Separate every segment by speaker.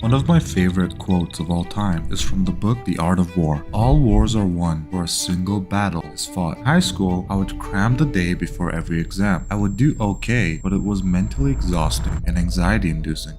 Speaker 1: One of my favorite quotes of all time is from the book The Art of War. All wars are won where a single battle is fought. In high school, I would cram the day before every exam. I would do okay, but it was mentally exhausting and anxiety inducing.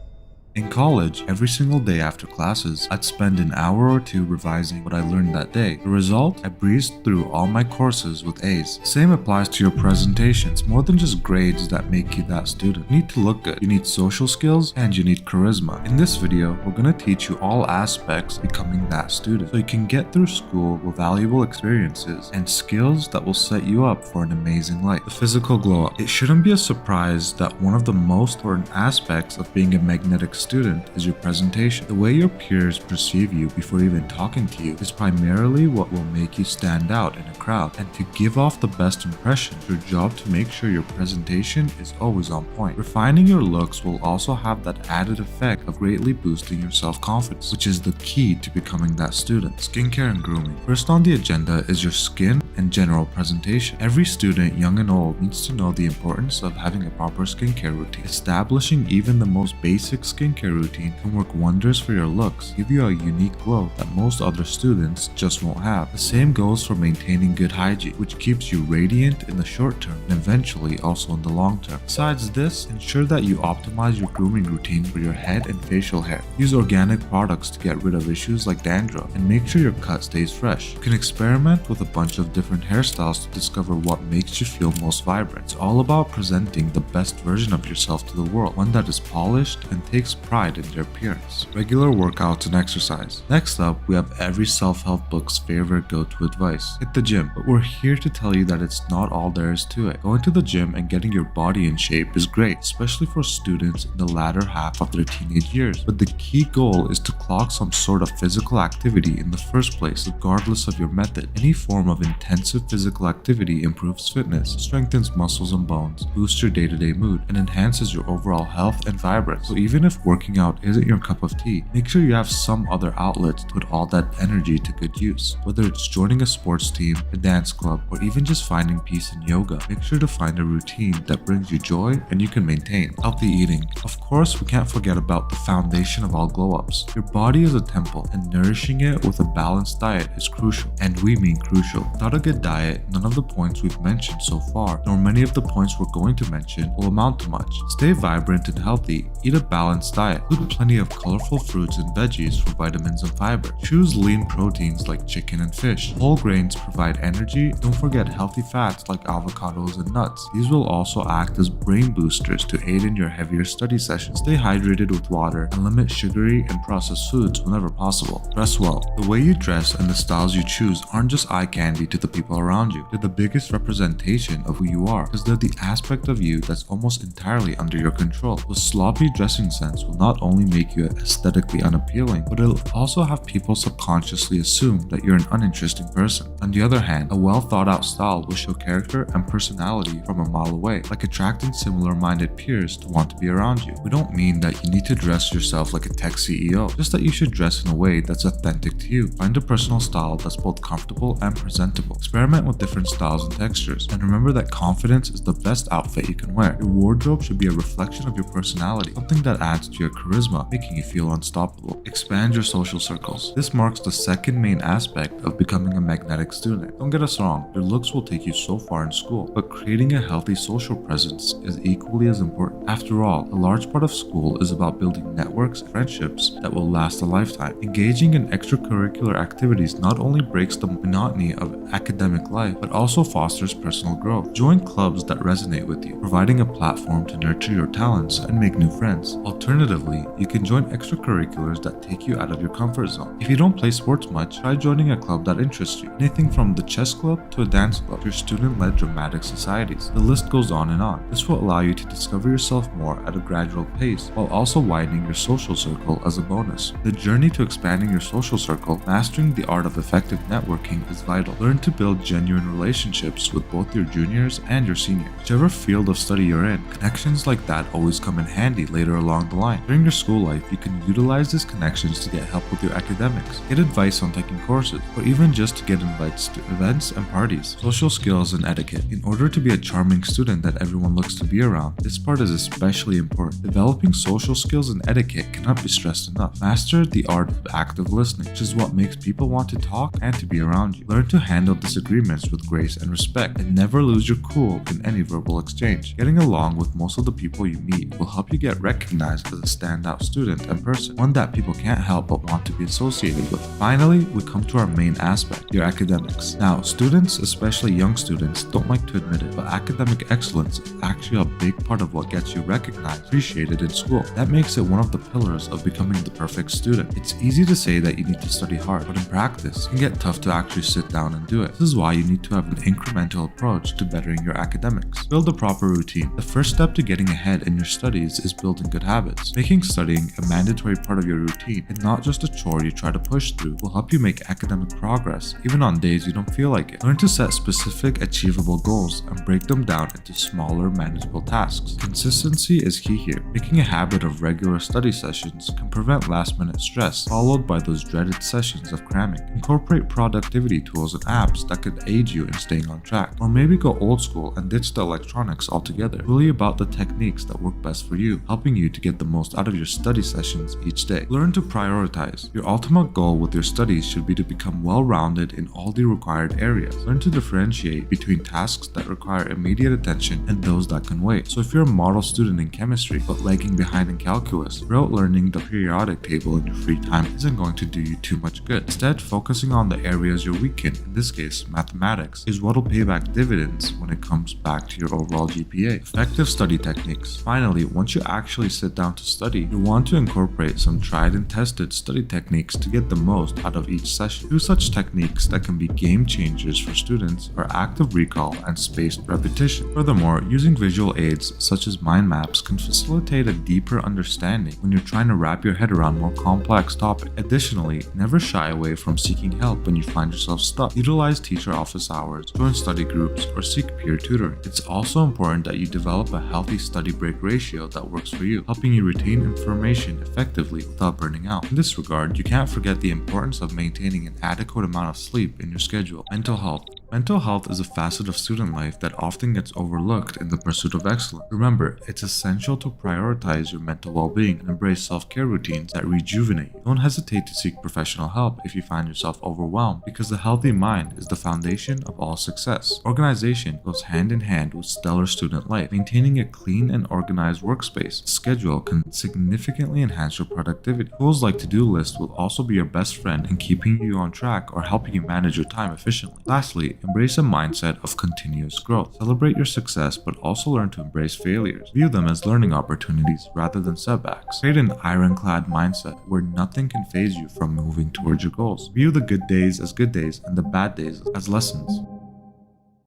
Speaker 1: In college, every single day after classes, I'd spend an hour or two revising what I learned that day. The result? I breezed through all my courses with A's. Same applies to your presentations. More than just grades that make you that student. You need to look good, you need social skills, and you need charisma. In this video, we're going to teach you all aspects of becoming that student so you can get through school with valuable experiences and skills that will set you up for an amazing life. The physical glow up. It shouldn't be a surprise that one of the most important aspects of being a magnetic student is your presentation. The way your peers perceive you before even talking to you is primarily what will make you stand out in a crowd. And to give off the best impression, it's your job to make sure your presentation is always on point. Refining your looks will also have that added effect of greatly boosting your self-confidence, which is the key to becoming that student. Skincare and grooming. First on the agenda is your skin and general presentation. Every student, young and old, needs to know the importance of having a proper skincare routine. Establishing even the most basic skincare routine can work wonders for your looks, give you a unique glow that most other students just won't have. The same goes for maintaining good hygiene, which keeps you radiant in the short term and eventually also in the long term. Besides this, ensure that you optimize your grooming routine for your head and facial hair. Use organic products to get rid of issues like dandruff and make sure your cut stays fresh. You can experiment with a bunch of different hairstyles to discover what makes you feel most vibrant. It's all about presenting the best version of yourself to the world, one that is polished and takes pride in their appearance. Regular workouts and exercise. Next up, we have every self-help book's favorite go-to advice. Hit the gym. But we're here to tell you that it's not all there is to it. Going to the gym and getting your body in shape is great, especially for students in the latter half of their teenage years. But the key goal is to clock some sort of physical activity in the first place, regardless of your method. Any form of intensive physical activity improves fitness, strengthens muscles and bones, boosts your day-to-day mood, and enhances your overall health and vibrance. So even if working out isn't your cup of tea, make sure you have some other outlet to put all that energy to good use. Whether it's joining a sports team, a dance club, or even just finding peace in yoga, make sure to find a routine that brings you joy and you can maintain. Healthy eating. Of course, we can't forget about the foundation of all glow-ups. Your body is a temple, and nourishing it with a balanced diet is crucial. And we mean crucial. Without a good diet, none of the points we've mentioned so far, nor many of the points we're going to mention, will amount to much. Stay vibrant and healthy. Eat a balanced diet. Include plenty of colorful fruits and veggies for vitamins and fiber. Choose lean proteins like chicken and fish. Whole grains provide energy. Don't forget healthy fats like avocados and nuts. These will also act as brain boosters to aid in your heavier study sessions. Stay hydrated with water and limit sugary and processed foods whenever possible. Dress well. The way you dress and the styles you choose aren't just eye candy to the people around you. They're the biggest representation of who you are, because they're the aspect of you that's almost entirely under your control. A sloppy dressing sense will not only make you aesthetically unappealing, but it'll also have people subconsciously assume that you're an uninteresting person. On the other hand, a well thought out style will show character and personality from a mile away, like attracting similar-minded peers to want to be around you. We don't mean that you need to dress yourself like a tech CEO, just that you should dress in a way that's authentic to you. Find a personal style that's both comfortable and presentable. Experiment with different styles and textures, and remember that confidence is the best outfit you can wear. Your wardrobe should be a reflection of your personality, something that adds to your charisma, making you feel unstoppable. Expand your social circles. This marks the second main aspect of becoming a magnetic student. Don't get us wrong, your looks will take you so far in school, but creating a healthy social presence is equally as important. After all, a large part of school is about building networks and friendships that will last a lifetime. Engaging in extracurricular activities not only breaks the monotony of academic life, but also fosters personal growth. Join clubs that resonate with you, providing a platform to nurture your talents and make new friends. Alternatively, you can join extracurriculars that take you out of your comfort zone. If you don't play sports much, try joining a club that interests you. Anything from the chess club to a dance club, your student-led dramatic societies. The list goes on and on. This will allow you to discover yourself more at a gradual pace, while also widening your social circle as a bonus. The journey to expanding your social circle, mastering the art of effective networking is vital. Learn to build genuine relationships with both your juniors and your seniors. Whichever field of study you're in, connections like that always come in handy later along the line. mind. During your school life, you can utilize these connections to get help with your academics, get advice on taking courses, or even just to get invited to events and parties. Social skills and etiquette. In order to be a charming student that everyone looks to be around, this part is especially important. Developing social skills and etiquette cannot be stressed enough. Master the art of active listening, which is what makes people want to talk and to be around you. Learn to handle disagreements with grace and respect, and never lose your cool in any verbal exchange. Getting along with most of the people you meet will help you get recognized as a standout student and person, one that people can't help but want to be associated with. Finally, we come to our main aspect, your academics. Now, students, especially young students, don't like to admit it, but academic excellence is actually a big part of what gets you recognized, appreciated in school. That makes it one of the pillars of becoming the perfect student. It's easy to say that you need to study hard, but in practice, it can get tough to actually sit down and do it. This is why you need to have an incremental approach to bettering your academics. Build a proper routine. The first step to getting ahead in your studies is building good habits. Making studying a mandatory part of your routine and not just a chore you try to push through will help you make academic progress, even on days you don't feel like it. Learn to set specific, achievable goals and break them down into smaller, manageable tasks. Consistency is key here. Making a habit of regular study sessions can prevent last-minute stress, followed by those dreaded sessions of cramming. Incorporate productivity tools and apps that could aid you in staying on track. Or maybe go old school and ditch the electronics altogether. Really about the techniques that work best for you, helping you to get the most out of your study sessions each day. Learn to prioritize. Your ultimate goal with your studies should be to become well-rounded in all the required areas. Learn to differentiate between tasks that require immediate attention and those that can wait. So if you're a model student in chemistry but lagging behind in calculus, rote learning the periodic table in your free time isn't going to do you too much good. Instead, focusing on the areas you're weak in this case mathematics, is what'll pay back dividends when it comes back to your overall GPA. Effective study techniques. Finally, once you actually sit down to study, you'll want to incorporate some tried and tested study techniques to get the most out of each session. Two such techniques that can be game changers for students are active recall and spaced repetition. Furthermore, using visual aids such as mind maps can facilitate a deeper understanding when you're trying to wrap your head around more complex topics. Additionally, never shy away from seeking help when you find yourself stuck. Utilize teacher office hours, join study groups, or seek peer tutoring. It's also important that you develop a healthy study break ratio that works for you, helping you retain information effectively without burning out. In this regard, you can't forget the importance of maintaining an adequate amount of sleep in your schedule. Mental health. Mental health is a facet of student life that often gets overlooked in the pursuit of excellence. Remember, it's essential to prioritize your mental well-being and embrace self-care routines that rejuvenate you. Don't hesitate to seek professional help if you find yourself overwhelmed, because a healthy mind is the foundation of all success. Organization goes hand in hand with stellar student life. Maintaining a clean and organized workspace schedule can significantly enhance your productivity. Tools like to-do lists will also be your best friend in keeping you on track or helping you manage your time efficiently. Lastly, embrace a mindset of continuous growth. Celebrate your success, but also learn to embrace failures. View them as learning opportunities rather than setbacks. Create an ironclad mindset where nothing can faze you from moving towards your goals. View the good days as good days and the bad days as lessons.